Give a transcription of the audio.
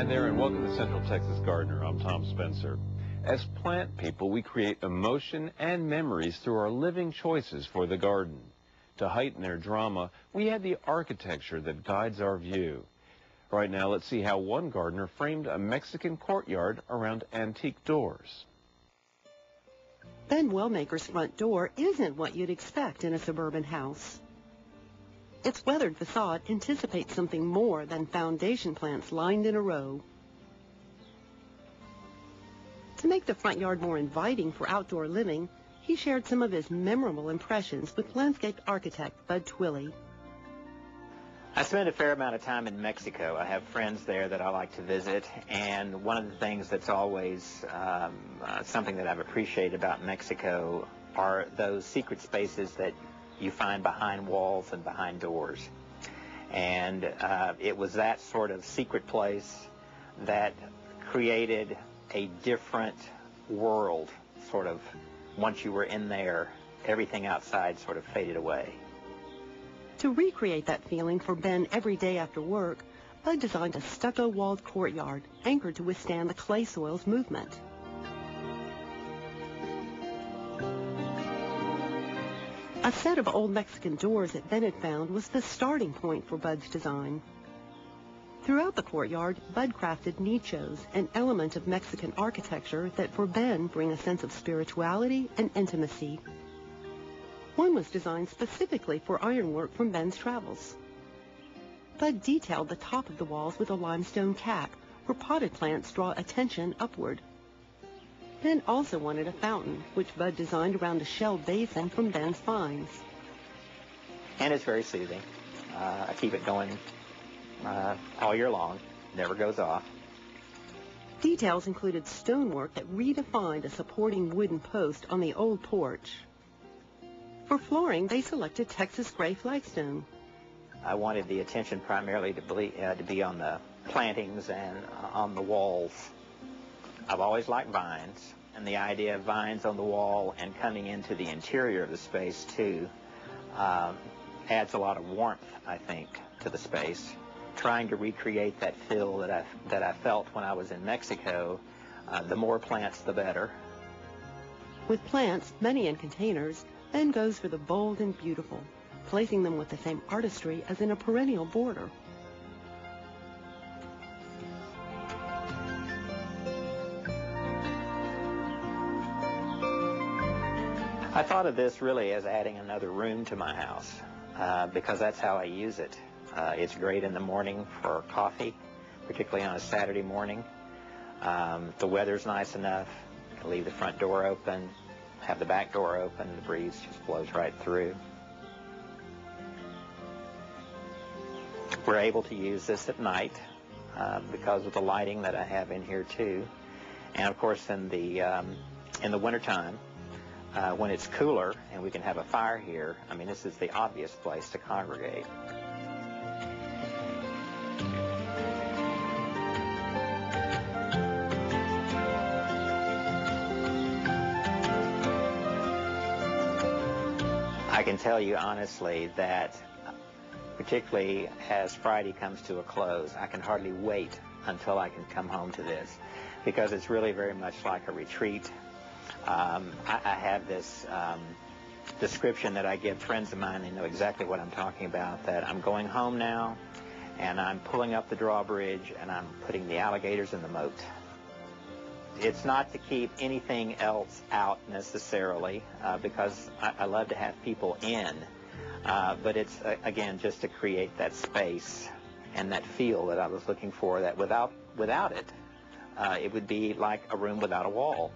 Hi there, and welcome to Central Texas Gardener. I'm Tom Spencer. As plant people, we create emotion and memories through our living choices for the garden. To heighten their drama, we add the architecture that guides our view. Right now, let's see how one gardener framed a Mexican courtyard around antique doors. Ben Wellmaker's front door isn't what you'd expect in a suburban house. Its weathered facade anticipates something more than foundation plants lined in a row. To make the front yard more inviting for outdoor living, he shared some of his memorable impressions with landscape architect Bud Twilley. I spend a fair amount of time in Mexico. I have friends there that I like to visit, and one of the things that's always something that I've appreciated about Mexico are those secret spaces that you find behind walls and behind doors. And it was that sort of secret place that created a different world, sort of. Once you were in there, everything outside sort of faded away. To recreate that feeling for Ben every day after work, Bud designed a stucco-walled courtyard anchored to withstand the clay soil's movement. A set of old Mexican doors that Ben had found was the starting point for Bud's design. Throughout the courtyard, Bud crafted nichos, an element of Mexican architecture that for Ben bring a sense of spirituality and intimacy. One was designed specifically for ironwork from Ben's travels. Bud detailed the top of the walls with a limestone cap, where potted plants draw attention upward. Ben also wanted a fountain, which Bud designed around a shelled basin from Ben's finds. And it's very soothing. I keep it going all year long. Never goes off. Details included stonework that redefined a supporting wooden post on the old porch. For flooring, they selected Texas gray flagstone. I wanted the attention primarily to be on the plantings and on the walls. I've always liked vines, and the idea of vines on the wall and coming into the interior of the space, too, adds a lot of warmth, I think, to the space. Trying to recreate that feel that I felt when I was in Mexico, the more plants, the better. With plants, many in containers, Ben goes for the bold and beautiful, placing them with the same artistry as in a perennial border. I thought of this really as adding another room to my house because that's how I use it. It's great in the morning for coffee, particularly on a Saturday morning. The weather's nice enough. I can leave the front door open, have the back door open, the breeze just blows right through. We're able to use this at night because of the lighting that I have in here too. And of course in the wintertime, when it's cooler and we can have a fire here, I mean, this is the obvious place to congregate. I can tell you honestly that, particularly as Friday comes to a close, I can hardly wait until I can come home to this, because it's really very much like a retreat. I have this description that I give friends of mine. They know exactly what I'm talking about, that I'm going home now, and I'm pulling up the drawbridge, and I'm putting the alligators in the moat. It's not to keep anything else out necessarily, because I love to have people in, but it's, again, just to create that space and that feel that I was looking for, that without it, it would be like a room without a wall.